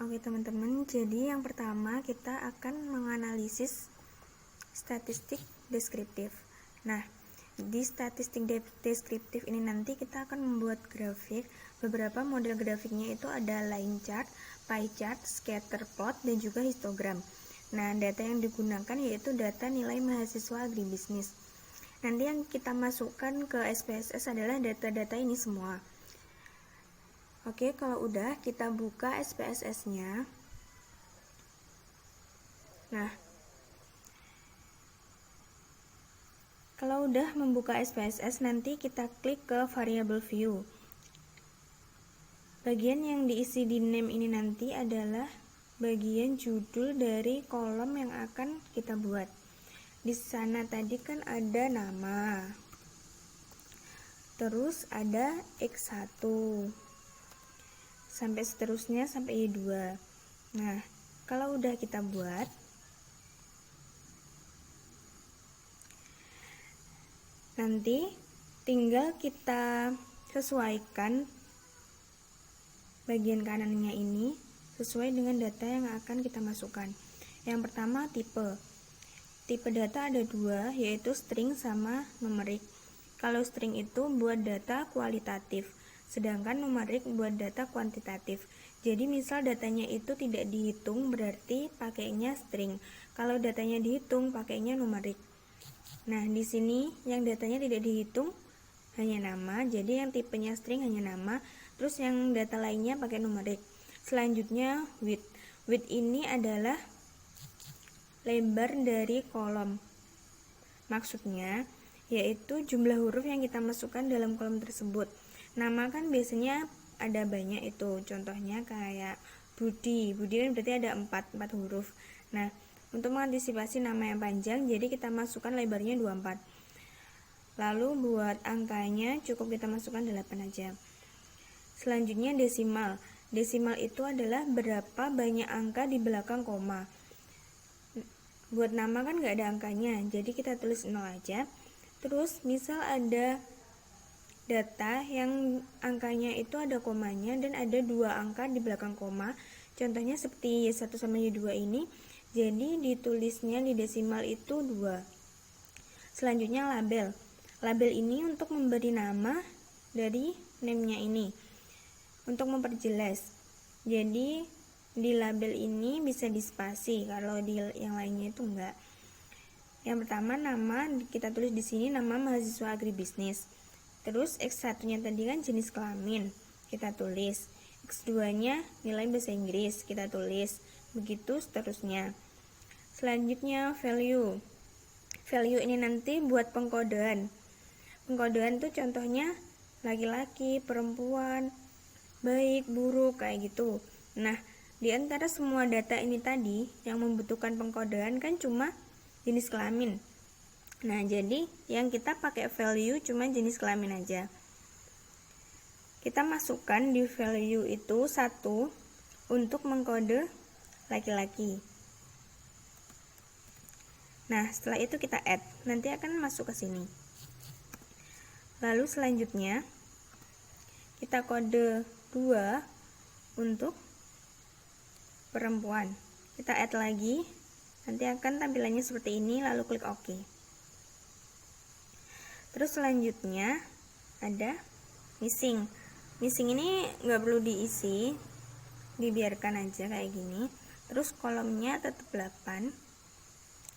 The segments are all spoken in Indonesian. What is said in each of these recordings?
Oke teman-teman, jadi yang pertama kita akan menganalisis statistik deskriptif. Nah, di statistik deskriptif ini nanti kita akan membuat grafik. Beberapa model grafiknya itu ada line chart, pie chart, scatter plot, dan juga histogram. Nah, data yang digunakan yaitu data nilai mahasiswa agribisnis. Nanti yang kita masukkan ke SPSS adalah data-data ini semua. Oke, kalau udah kita buka SPSS-nya. Nah, kalau udah membuka SPSS, nanti kita klik ke variable view. Bagian yang diisi di name ini nanti adalah bagian judul dari kolom yang akan kita buat. Di sana tadi kan ada nama. Terus ada X1. Sampai seterusnya sampai Y2. Nah, kalau udah kita buat, nanti tinggal kita sesuaikan bagian kanannya ini sesuai dengan data yang akan kita masukkan. Yang pertama tipe. Tipe data ada dua, yaitu string sama numerik. Kalau string itu buat data kualitatif, sedangkan numerik buat data kuantitatif. Jadi misal datanya itu tidak dihitung berarti pakainya string. Kalau datanya dihitung pakainya numerik. Nah, di sini yang datanya tidak dihitung hanya nama, jadi yang tipenya string hanya nama. Terus yang data lainnya pakai numerik. Selanjutnya width. Width ini adalah lebar dari kolom. Maksudnya yaitu jumlah huruf yang kita masukkan dalam kolom tersebut. Nama kan biasanya ada banyak itu. Contohnya kayak Budi. Budi kan berarti ada 4 huruf. Nah, untuk mengantisipasi nama yang panjang, jadi kita masukkan lebarnya 24. Lalu buat angkanya cukup kita masukkan 8 aja. Selanjutnya desimal. Desimal itu adalah berapa banyak angka di belakang koma. Buat nama kan nggak ada angkanya, jadi kita tulis 0 aja. Terus misal ada data yang angkanya itu ada komanya dan ada 2 angka di belakang koma. Contohnya seperti Y1 sama Y2 ini. Jadi ditulisnya di desimal itu 2. Selanjutnya label. Label ini untuk memberi nama dari name-nya ini. Untuk memperjelas. Jadi di label ini bisa dispasi, kalau di yang lainnya itu enggak. Yang pertama nama kita tulis di sini nama mahasiswa agribisnis. Terus X1-nya tadi kan jenis kelamin, kita tulis. X2-nya nilai bahasa Inggris, kita tulis. Begitu seterusnya. Selanjutnya value. Value ini nanti buat pengkodean. Pengkodean tuh contohnya laki-laki, perempuan, baik, buruk, kayak gitu. Nah, di antara semua data ini tadi yang membutuhkan pengkodean kan cuma jenis kelamin. Nah, jadi yang kita pakai value cuma jenis kelamin aja. Kita masukkan di value itu 1 untuk mengkode laki-laki. Nah, setelah itu kita add, nanti akan masuk ke sini. Lalu selanjutnya kita kode 2 untuk perempuan. Kita add lagi, nanti akan tampilannya seperti ini, lalu klik OK. Terus selanjutnya ada missing. Missing ini nggak perlu diisi, dibiarkan aja kayak gini. Terus kolomnya tetap 8.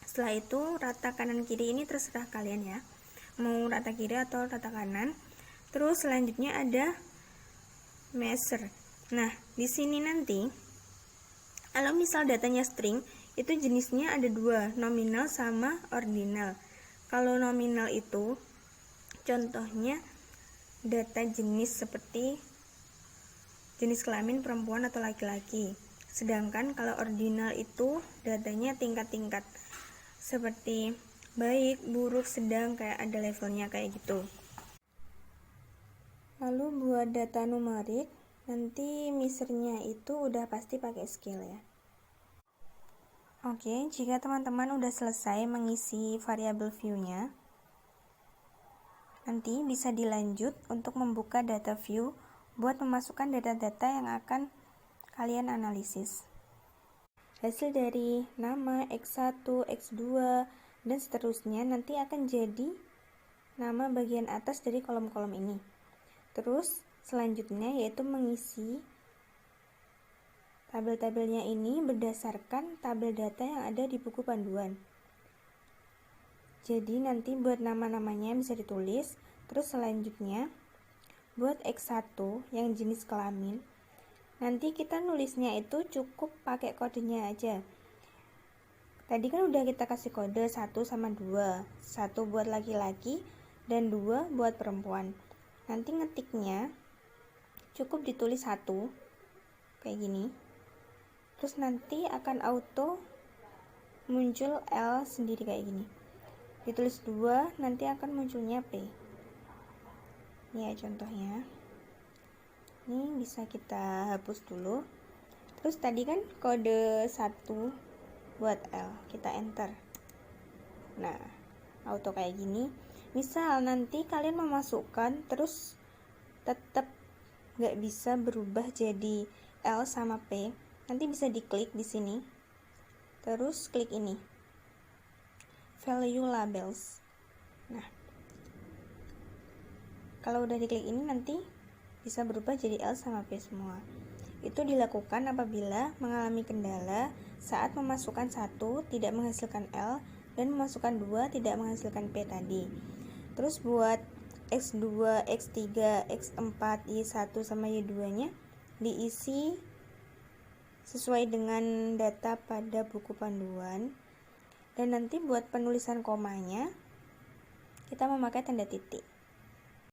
Setelah itu rata kanan kiri ini terserah kalian ya, mau rata kiri atau rata kanan. Terus selanjutnya ada measure. Nah, di sini nanti kalau misal datanya string, itu jenisnya ada 2, nominal sama ordinal. Kalau nominal itu contohnya data jenis seperti jenis kelamin perempuan atau laki-laki. Sedangkan kalau ordinal itu datanya tingkat-tingkat seperti baik, buruk, sedang, kayak ada levelnya kayak gitu. Lalu buat data numerik, nanti misernya itu udah pasti pakai scale ya. Oke, jika teman-teman udah selesai mengisi variabel view-nya, nanti bisa dilanjut untuk membuka data view buat memasukkan data-data yang akan kalian analisis. Hasil dari nama X1, X2, dan seterusnya nanti akan jadi nama bagian atas dari kolom-kolom ini. Terus selanjutnya yaitu mengisi tabel-tabelnya ini berdasarkan tabel data yang ada di buku panduan. Jadi nanti buat nama-namanya bisa ditulis. Terus selanjutnya buat X1 yang jenis kelamin, nanti kita nulisnya itu cukup pakai kodenya aja. Tadi kan udah kita kasih kode 1 sama 2, 1 buat laki-laki dan 2 buat perempuan. Nanti ngetiknya cukup ditulis 1 kayak gini. Terus nanti akan auto muncul L sendiri kayak gini. Ditulis 2, nanti akan munculnya P. Ini ya contohnya. Ini bisa kita hapus dulu. Terus tadi kan kode 1 buat L, kita enter. Nah, auto kayak gini. Misal nanti kalian memasukkan terus tetap nggak bisa berubah jadi L sama P, nanti bisa diklik di sini, terus klik ini, value labels. Nah, kalau udah diklik ini nanti bisa berubah jadi L sama P semua. Itu dilakukan apabila mengalami kendala saat memasukkan 1 tidak menghasilkan L dan memasukkan 2 tidak menghasilkan P tadi. Terus buat X2, X3, X4, Y1 sama Y2 nya diisi sesuai dengan data pada buku panduan. Dan nanti buat penulisan komanya kita memakai tanda titik.